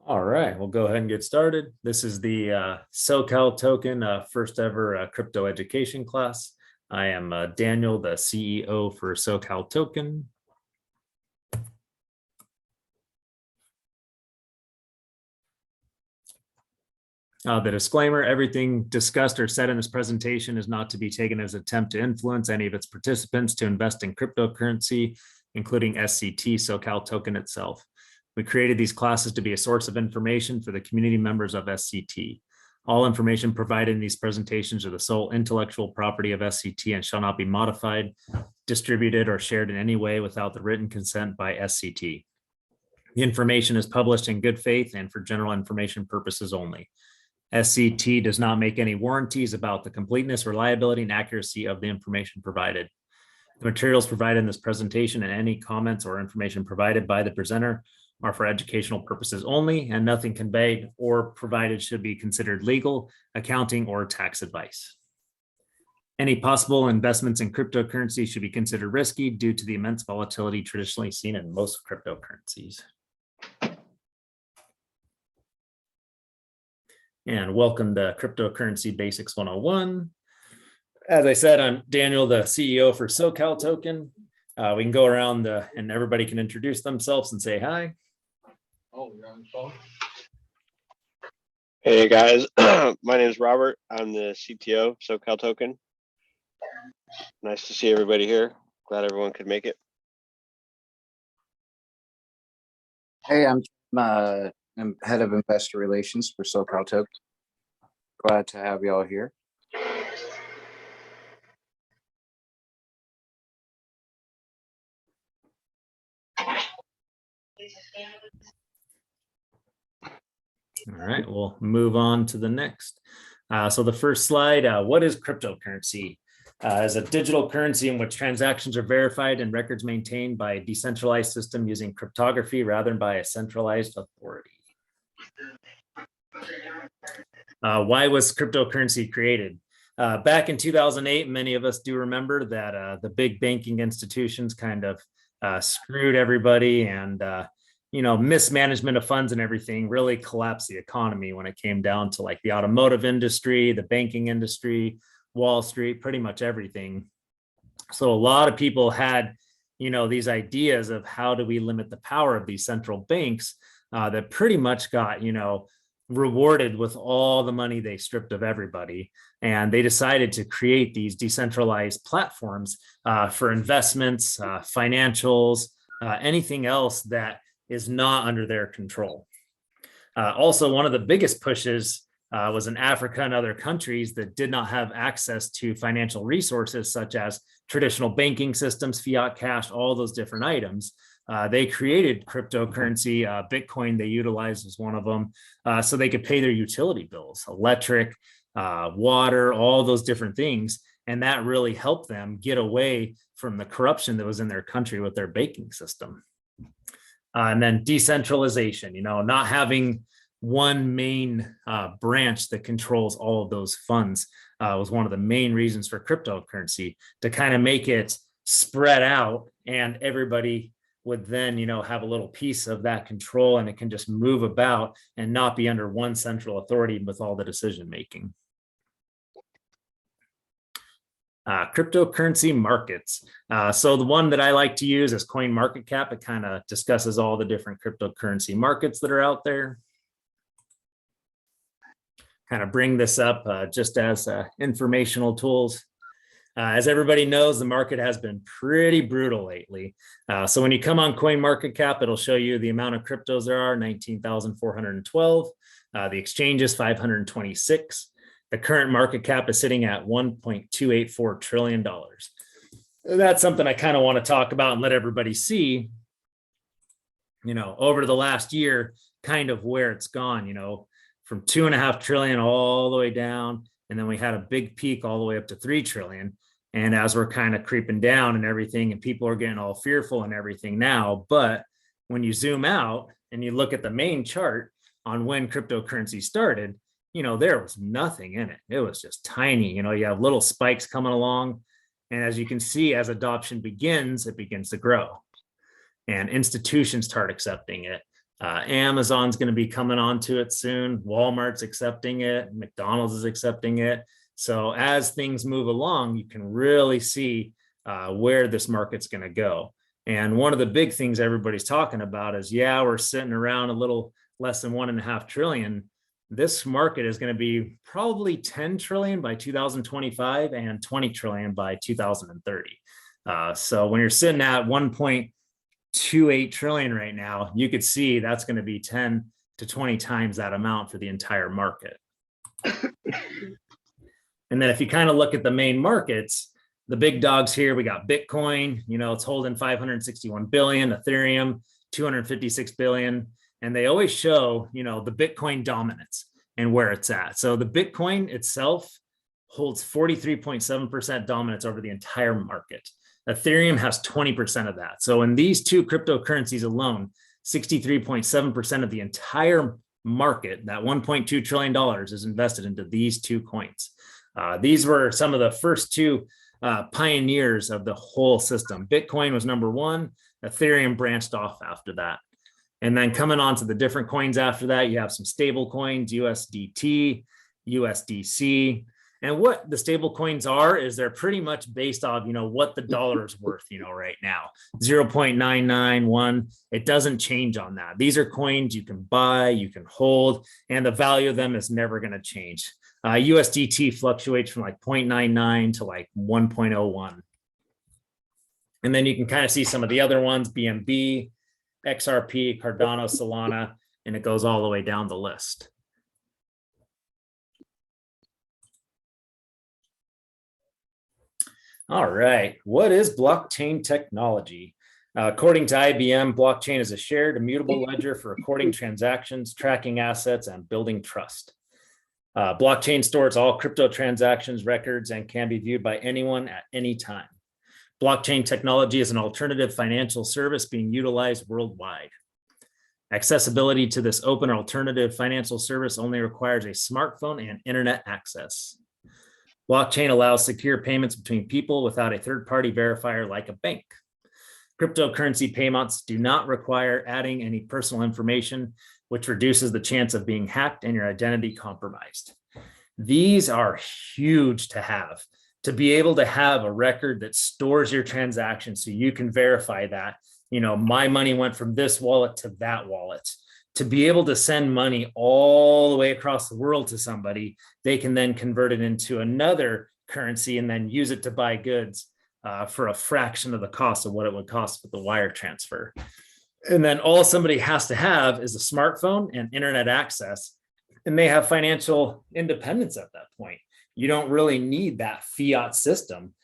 All right, we'll go ahead and get started. This is the Socal Token first ever crypto education class. I am Daniel, the CEO for Socal Token. The disclaimer, everything discussed or said in this presentation is not to be taken as an attempt to influence any of its participants to invest in cryptocurrency, including SCT, Socal Token itself. We created these classes to be a source of information for the community members of SCT. All information provided in these presentations are the sole intellectual property of SCT and shall not be modified, distributed, or shared in any way without the written consent by SCT. The information is published in good faith and for general information purposes only. SCT does not make any warranties about the completeness, reliability, and accuracy of the information provided. The materials provided in this presentation and any comments or information provided by the presenter are for educational purposes only, and nothing conveyed or provided should be considered legal, accounting, or tax advice. Any possible investments in cryptocurrency should be considered risky due to the immense volatility traditionally seen in most cryptocurrencies. And welcome to Cryptocurrency Basics 101. As I said, I'm Daniel, the CEO for Socal Token. We can go around and everybody can introduce themselves and say hi. Oh, you're on the phone? Hey guys, my name is Robert. I'm the CTO of Socal Token. Nice to see everybody here. Glad everyone could make it. Hey, I'm head of investor relations for Socal Token. Glad to have y'all here. All right, we'll move on to the next. So the first slide, what is cryptocurrency? Is a digital currency in which transactions are verified and records maintained by a decentralized system using cryptography rather than by a centralized authority. Why was cryptocurrency created? Back in 2008, many of us do remember that the big banking institutions kind of screwed everybody, and mismanagement of funds and everything really collapsed the economy when it came down to like the automotive industry, the banking industry, Wall Street, pretty much everything. So a lot of people had, these ideas of how do we limit the power of these central banks that pretty much got, rewarded with all the money they stripped of everybody. And they decided to create these decentralized platforms for investments, financials, anything else that is not under their control. Also, one of the biggest pushes was in Africa and other countries that did not have access to financial resources such as traditional banking systems, fiat cash, all those different items. They created cryptocurrency, Bitcoin they utilized as one of them, so they could pay their utility bills, electric, water, all those different things. And that really helped them get away from the corruption that was in their country with their banking system. And then decentralization, not having one main branch that controls all of those funds was one of the main reasons for cryptocurrency, to kind of make it spread out, and everybody would then, have a little piece of that control, and it can just move about and not be under one central authority with all the decision making. Cryptocurrency markets. So the one that I like to use is CoinMarketCap. It kind of discusses all the different cryptocurrency markets that are out there. Kind of bring this up just as informational tools. As everybody knows, the market has been pretty brutal lately. So when you come on CoinMarketCap, it'll show you the amount of cryptos there are, 19,412. The exchange is 526. The current market cap is sitting at $1.284 trillion. That's something I kind of want to talk about and let everybody see, over the last year, kind of where it's gone, from 2.5 trillion all the way down. And then we had a big peak all the way up to 3 trillion. And as we're kind of creeping down and everything, and people are getting all fearful and everything now, but when you zoom out and you look at the main chart on when cryptocurrency started, there was nothing in it. It was just tiny. You have little spikes coming along. And as you can see, as adoption begins, it begins to grow. And institutions start accepting it. Amazon's going to be coming onto it soon. Walmart's accepting it. McDonald's is accepting it. So as things move along, you can really see where this market's going to go. And one of the big things everybody's talking about is, yeah, we're sitting around a little less than 1.5 trillion. This market is going to be probably 10 trillion by 2025 and 20 trillion by 2030. So when you're sitting at 1.28 trillion right now, you could see that's going to be 10 to 20 times that amount for the entire market. And then if you kind of look at the main markets, the big dogs here, we got Bitcoin, it's holding 561 billion, Ethereum, 256 billion. And they always show, the Bitcoin dominance and where it's at. So the Bitcoin itself holds 43.7% dominance over the entire market. Ethereum has 20% of that. So in these two cryptocurrencies alone, 63.7% of the entire market, that $1.2 trillion is invested into these two coins. These were some of the first two pioneers of the whole system. Bitcoin was number one. Ethereum branched off after that. And then coming on to the different coins after that, you have some stable coins, USDT, USDC. And what the stable coins are is they're pretty much based off, what the dollar is worth, right now, 0.991. It doesn't change on that. These are coins you can buy, you can hold, and the value of them is never going to change. USDT fluctuates from like 0.99 to like 1.01. And then you can kind of see some of the other ones, BNB, XRP, Cardano, Solana, and it goes all the way down the list. All right, what is blockchain technology? According to IBM, blockchain is a shared immutable ledger for recording transactions, tracking assets, and building trust. Blockchain stores all crypto transactions, records, and can be viewed by anyone at any time. Blockchain technology is an alternative financial service being utilized worldwide. Accessibility to this open alternative financial service only requires a smartphone and internet access. Blockchain allows secure payments between people without a third-party verifier like a bank. Cryptocurrency payments do not require adding any personal information, which reduces the chance of being hacked and your identity compromised. These are huge to have. To be able to have a record that stores your transactions so you can verify that, my money went from this wallet to that wallet. To be able to send money all the way across the world to somebody, they can then convert it into another currency and then use it to buy goods for a fraction of the cost of what it would cost with the wire transfer. And then all somebody has to have is a smartphone and internet access, and they have financial independence at that point. You don't really need that fiat system,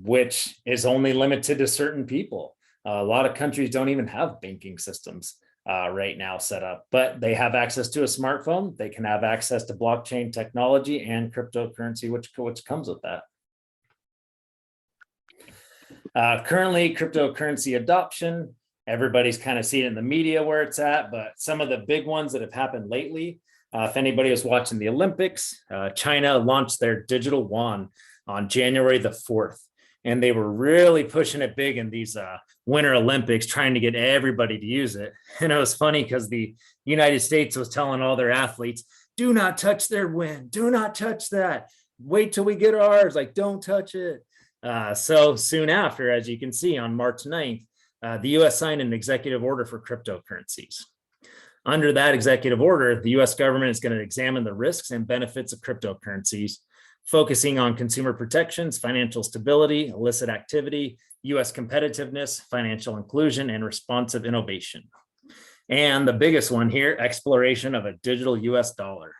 which is only limited to certain people. A lot of countries don't even have banking systems right now set up, but they have access to a smartphone. They can have access to blockchain technology and cryptocurrency, which comes with that. Currently, cryptocurrency adoption, everybody's kind of seeing it in the media where it's at, but some of the big ones that have happened lately, if anybody was watching the Olympics, China launched their digital yuan on January the 4th. And they were really pushing it big in these Winter Olympics, trying to get everybody to use it. And it was funny because the United States was telling all their athletes, do not touch their win. Do not touch that. Wait till we get ours. Like, don't touch it. So soon after, as you can see on March 9th, the US signed an executive order for cryptocurrencies. Under that executive order, the US government is going to examine the risks and benefits of cryptocurrencies, focusing on consumer protections, financial stability, illicit activity, US competitiveness, financial inclusion, and responsive innovation. And the biggest one here, exploration of a digital US dollar.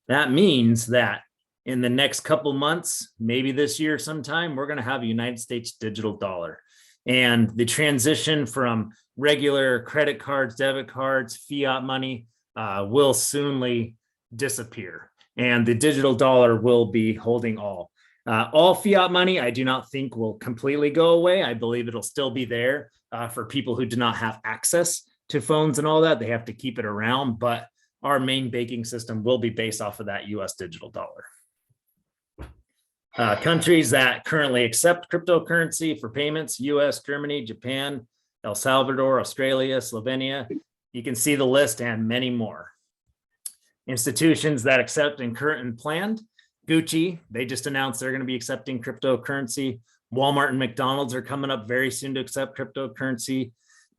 That means that in the next couple months, maybe this year sometime, we're going to have a United States digital dollar. And the transition from regular credit cards, debit cards, fiat money will soonly disappear. And the digital dollar will be holding all. All fiat money, I do not think will completely go away. I believe it'll still be there for people who do not have access to phones and all that. They have to keep it around, but our main banking system will be based off of that US digital dollar. Countries that currently accept cryptocurrency for payments: US, Germany, Japan, El Salvador, Australia, Slovenia, You can see the list and many more. Institutions that accept in current and planned. Gucci, they just announced they're going to be accepting cryptocurrency. Walmart and McDonald's are coming up very soon to accept cryptocurrency.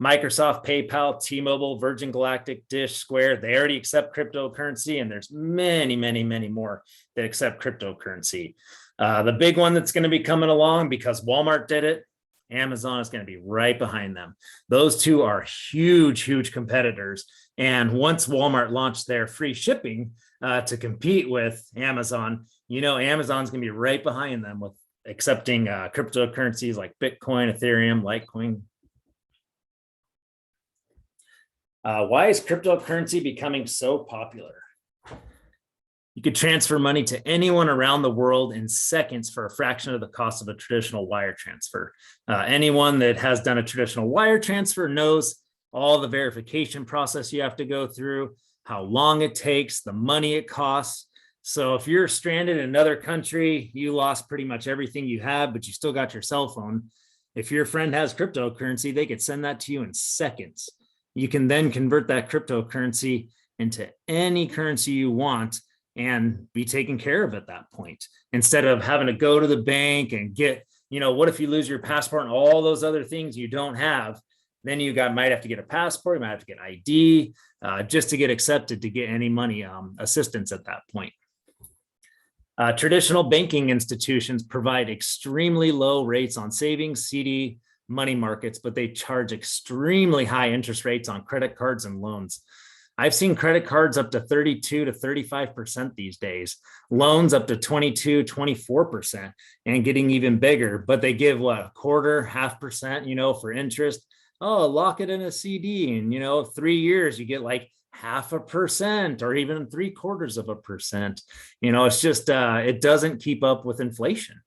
Microsoft, PayPal, T-Mobile, Virgin Galactic, Dish, Square, they already accept cryptocurrency, and there's many, many, many more that accept cryptocurrency. The big one that's going to be coming along, because Walmart did it, Amazon is going to be right behind them. Those two are huge, huge competitors. And once Walmart launched their free shipping to compete with Amazon, Amazon's going to be right behind them with accepting cryptocurrencies like Bitcoin, Ethereum, Litecoin. Why is cryptocurrency becoming so popular? You could transfer money to anyone around the world in seconds for a fraction of the cost of a traditional wire transfer. Anyone that has done a traditional wire transfer knows all the verification process you have to go through, how long it takes, the money it costs. So if you're stranded in another country, you lost pretty much everything you have, but you still got your cell phone. If your friend has cryptocurrency, they could send that to you in seconds. You can then convert that cryptocurrency into any currency you want and be taken care of at that point, instead of having to go to the bank and get, what if you lose your passport and all those other things you don't have? Then you might have to get a passport, you might have to get ID just to get accepted to get any money assistance at that point. Traditional banking institutions provide extremely low rates on savings, CD, money markets, but they charge extremely high interest rates on credit cards and loans. I've seen credit cards up to 32 to 35% these days, loans up to 22, 24%, and getting even bigger, but they give a quarter, 0.5%, for interest. Oh, lock it in a CD, and 3 years, you get like 0.5% or even 0.75%. It's just, it doesn't keep up with inflation.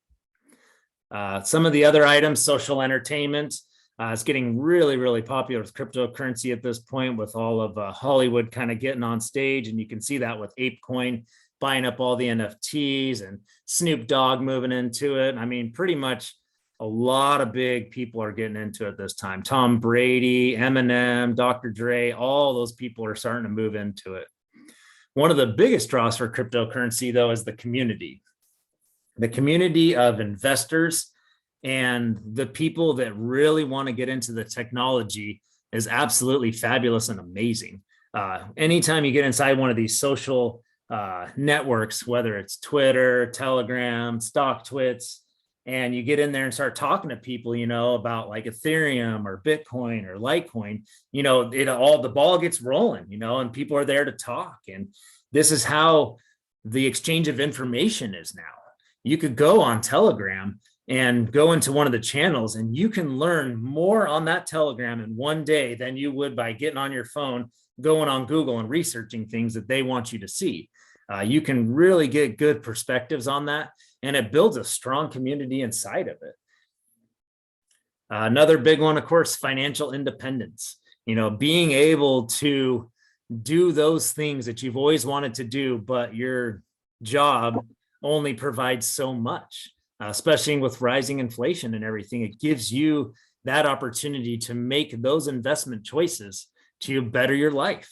Some of the other items, social entertainment, it's getting really, really popular with cryptocurrency at this point, with all of Hollywood kind of getting on stage. And you can see that with ApeCoin buying up all the NFTs and Snoop Dogg moving into it. I mean, pretty much a lot of big people are getting into it this time. Tom Brady, Eminem, Dr. Dre, all those people are starting to move into it. One of the biggest draws for cryptocurrency, though, is the community. The community of investors and the people that really want to get into the technology is absolutely fabulous and amazing. Anytime you get inside one of these social networks, whether it's Twitter, Telegram, StockTwits, and you get in there and start talking to people, about like Ethereum or Bitcoin or Litecoin, the ball gets rolling, and people are there to talk. And this is how the exchange of information is now. You could go on Telegram and go into one of the channels, and you can learn more on that Telegram in one day than you would by getting on your phone, going on Google and researching things that they want you to see. You can really get good perspectives on that, and it builds a strong community inside of it. Another big one, of course, financial independence. Being able to do those things that you've always wanted to do, but your job only provides so much. Especially with rising inflation and everything, it gives you that opportunity to make those investment choices to better your life.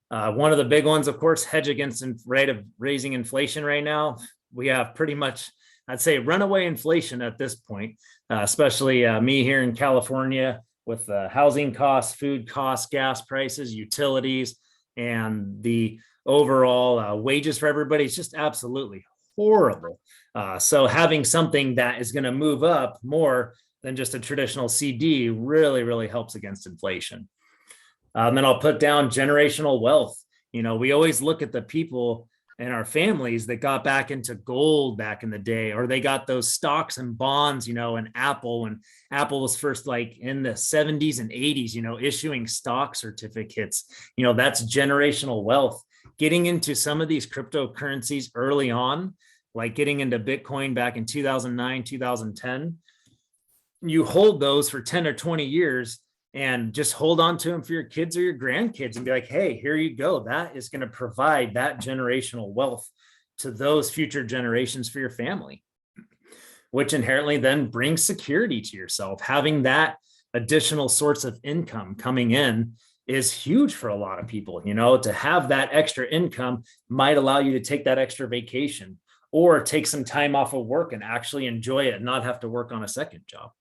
One of the big ones, of course, hedge against the rate of raising inflation right now. We have pretty much, I'd say, runaway inflation at this point, especially me here in California with housing costs, food costs, gas prices, utilities, and the overall wages for everybody. It's just absolutely horrible. So having something that is going to move up more than just a traditional CD really, really helps against inflation. Then I'll put down generational wealth. We always look at the people in our families that got back into gold back in the day, or they got those stocks and bonds, and Apple, when Apple was first like in the 70s and 80s, issuing stock certificates, that's generational wealth. Getting into some of these cryptocurrencies early on, like getting into Bitcoin back in 2009, 2010, you hold those for 10 or 20 years and just hold on to them for your kids or your grandkids and be like, hey, here you go. That is going to provide that generational wealth to those future generations for your family, which inherently then brings security to yourself. Having that additional source of income coming in is huge for a lot of people. You know, to have that extra income might allow you to take that extra vacation or take some time off of work and actually enjoy it and not have to work on a second job.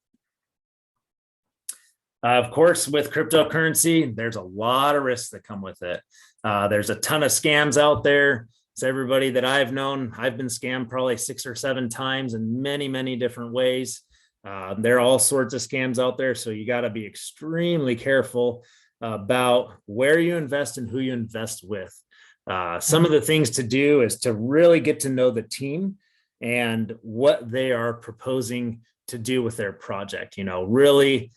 Of course, with cryptocurrency, there's a lot of risks that come with it. There's a ton of scams out there. So everybody that I've known, I've been scammed probably 6 or 7 times in many, many different ways. There are all sorts of scams out there. So you got to be extremely careful about where you invest and who you invest with. Some of the things to do is to really get to know the team and what they are proposing to do with their project. You know, really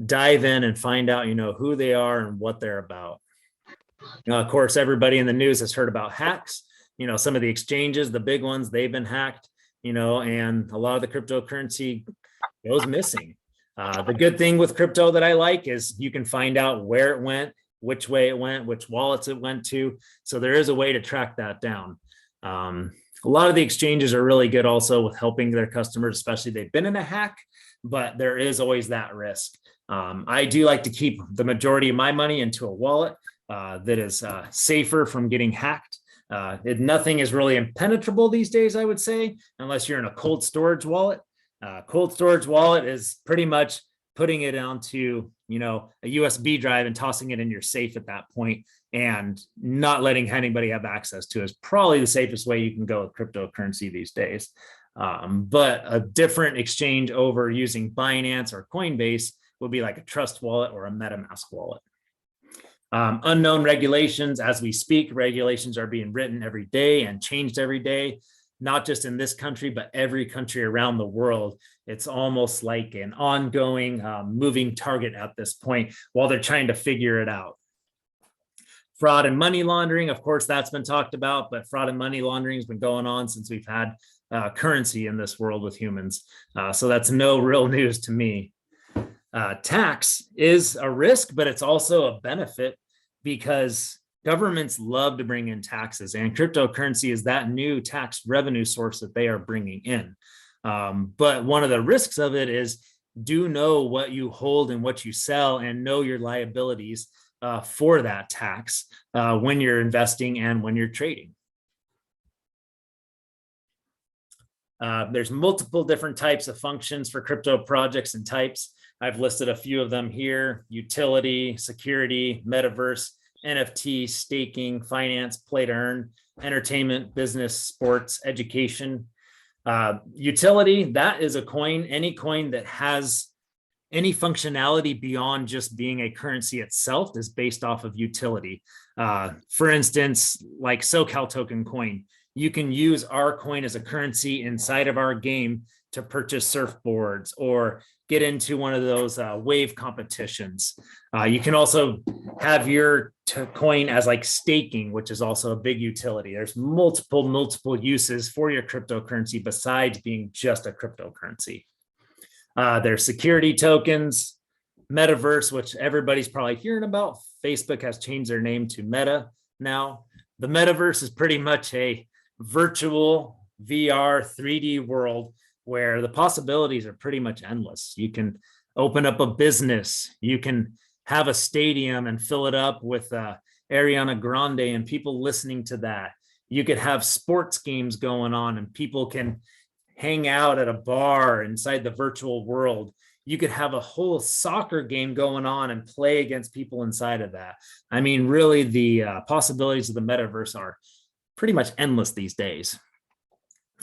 dive in and find out, you know, who they are and what they're about. Of course, everybody in the news has heard about hacks. You know, some of the exchanges, the big ones, they've been hacked, you know, and a lot of the cryptocurrency goes missing. The good thing with crypto that I like is you can find out where it went, which way it went, which wallets it went to. So there is a way to track that down. A lot of the exchanges are really good also with helping their customers, especially they've been in a hack, but there is always that risk. I do like to keep the majority of my money into a wallet that is safer from getting hacked. Nothing is really impenetrable these days, I would say, unless you're in a cold storage wallet. Cold storage wallet is pretty much putting it onto, you know, a USB drive and tossing it in your safe at that point and not letting anybody have access to it is probably the safest way you can go with cryptocurrency these days. But a different exchange over using Binance or Coinbase would be like a Trust wallet or a MetaMask wallet. Unknown regulations. As we speak, regulations are being written every day and changed every day, not just in this country, but every country around the world. It's almost like an ongoing moving target at this point while they're trying to figure it out. Fraud and money laundering, of course, that's been talked about, but fraud and money laundering has been going on since we've had currency in this world with humans. So that's no real news to me. Tax is a risk, but it's also a benefit because governments love to bring in taxes, and cryptocurrency is that new tax revenue source that they are bringing in. But one of the risks of it is do know what you hold and what you sell and know your liabilities for that tax when you're investing and when you're trading. There's multiple different types of functions for crypto projects and types. I've listed a few of them here: utility, security, metaverse, NFT, staking, finance, play to earn, entertainment, business, sports, education. Utility, that is a coin, any coin that has any functionality beyond just being a currency itself is based off of utility. For instance, like Socal Token coin, you can use our coin as a currency inside of our game to purchase surfboards or get into one of those wave competitions. You can also have your coin as like staking, which is also a big utility. There's multiple uses for your cryptocurrency besides being just a cryptocurrency. There's security tokens, metaverse, which everybody's probably hearing about. Facebook has changed their name to Meta now. The metaverse is pretty much a virtual VR 3D world where the possibilities are pretty much endless. You can open up a business, you can have a stadium and fill it up with Ariana Grande and people listening to that. You could have sports games going on and people can hang out at a bar inside the virtual world. You could have a whole soccer game going on and play against people inside of that. I mean, really, the possibilities of the metaverse are pretty much endless these days.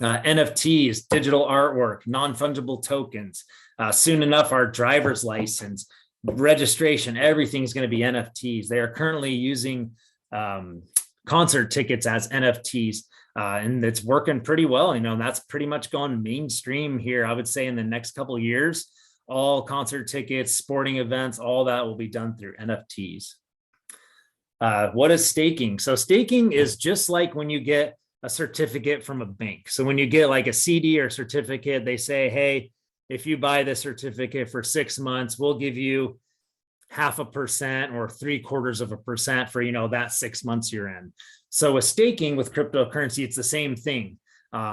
NFTs, digital artwork, non-fungible tokens. Soon enough, our driver's license, registration, everything's going to be NFTs. They are currently using concert tickets as NFTs, and it's working pretty well. You know, that's pretty much gone mainstream here. I would say in the next couple of years, all concert tickets, sporting events, all that will be done through NFTs. What is staking? So staking is just like when you get a certificate from a bank. So when you get like a CD or certificate, they say, hey, if you buy this certificate for 6 months, we'll give you 0.5% or 0.75% for, you know, that 6 months you're in. So with staking with cryptocurrency, it's the same thing.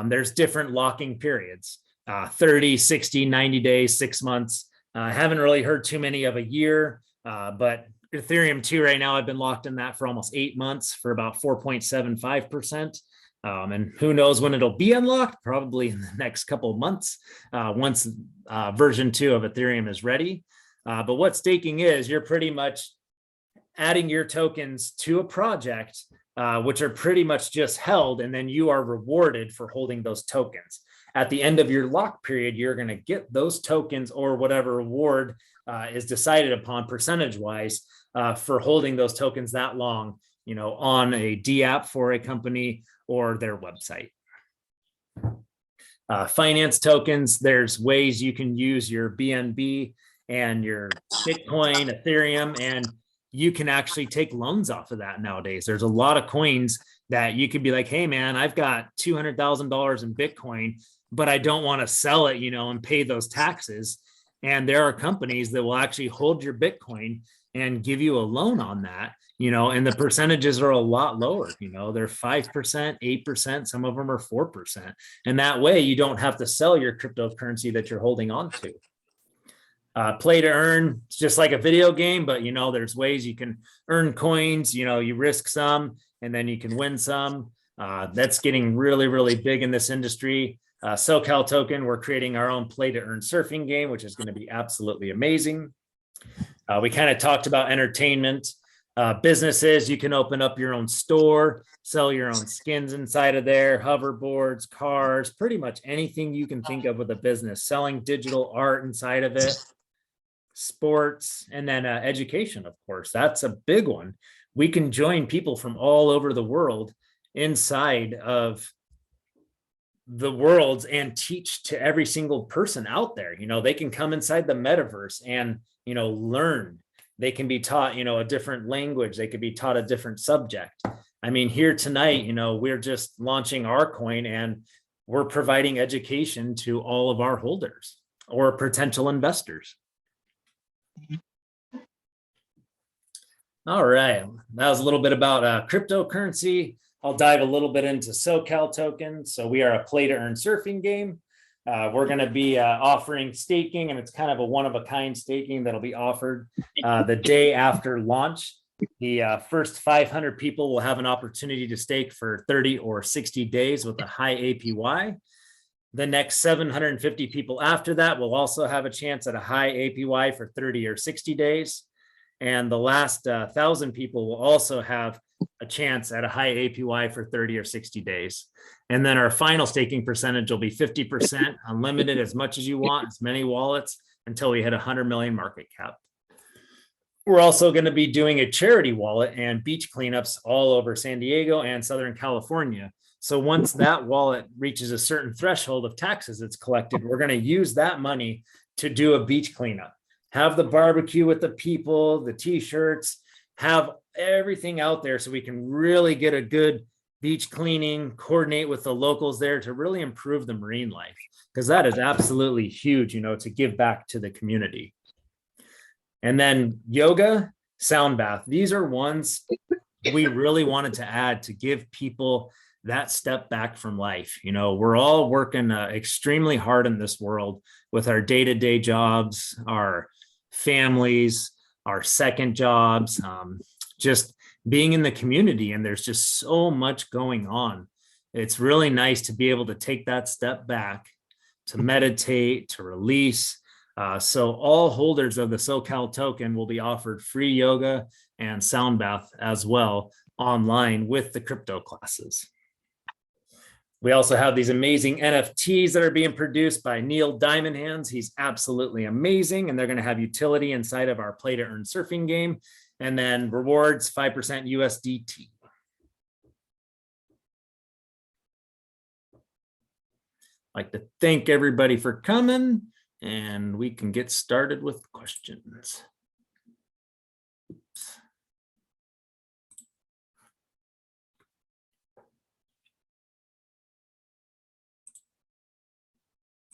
There's different locking periods, 30, 60, 90 days, 6 months. I haven't really heard too many of a year, but Ethereum 2 right now, I've been locked in that for almost 8 months for about 4.75%. And who knows when it'll be unlocked, probably in the next couple of months, once version 2 of Ethereum is ready. But what staking is, you're pretty much adding your tokens to a project, which are pretty much just held, and then you are rewarded for holding those tokens. At the end of your lock period, you're going to get those tokens or whatever reward is decided upon percentage wise for holding those tokens that long, on a D app for a company or their website. Finance tokens, there's ways you can use your BNB and your Bitcoin, Ethereum, and you can actually take loans off of that nowadays. There's a lot of coins that you could be like, hey man, I've got $200,000 in Bitcoin, but I don't want to sell it, and pay those taxes. And there are companies that will actually hold your Bitcoin and give you a loan on that, and the percentages are a lot lower. They're 5%, 8%, some of them are 4%. And that way you don't have to sell your cryptocurrency that you're holding on to. Play to earn, it's just like a video game, but there's ways you can earn coins. You risk some and then you can win some. That's getting really, really big in this industry. Socal Token, we're creating our own play to earn surfing game, which is going to be absolutely amazing. We kind of talked about entertainment. Businesses, you can open up your own store, sell your own skins inside of there, hoverboards, cars, pretty much anything you can think of with a business, selling digital art inside of it, sports, and then education, of course. That's a big one. We can join people from all over the world inside of the worlds and teach to every single person out there. They can come inside the metaverse and learn. They can be taught a different language. They could be taught a different subject. I mean, here tonight, we're just launching our coin and we're providing education to all of our holders or potential investors. All right, that was a little bit about cryptocurrency. I'll dive a little bit into Socal Tokens. So we are a play to earn surfing game. We're going to be offering staking, and it's kind of a one-of-a-kind staking that'll be offered the day after launch. The first 500 people will have an opportunity to stake for 30 or 60 days with a high APY. The next 750 people after that will also have a chance at a high APY for 30 or 60 days. And the last 1,000 people will also have a chance at a high APY for 30 or 60 days. And then our final staking percentage will be 50%, unlimited, as much as you want, as many wallets, until we hit 100 million market cap. We're also going to be doing a charity wallet and beach cleanups all over San Diego and Southern California. So once that wallet reaches a certain threshold of taxes that's collected, we're going to use that money to do a beach cleanup, have the barbecue with the people, the t-shirts, have everything out there so we can really get a good beach cleaning, coordinate with the locals there to really improve the marine life, because that is absolutely huge, to give back to the community. And then yoga, sound bath. These are ones we really wanted to add to give people that step back from life. We're all working extremely hard in this world with our day-to-day jobs, our families, our second jobs, just being in the community, and there's just so much going on. It's really nice to be able to take that step back, to meditate, to release. So all holders of the Socal token will be offered free yoga and sound bath as well online with the crypto classes. We also have these amazing NFTs that are being produced by Neil Diamond Hands. He's absolutely amazing, and they're going to have utility inside of our play to earn surfing game. And then rewards, 5% USDT. I'd like to thank everybody for coming, and we can get started with questions.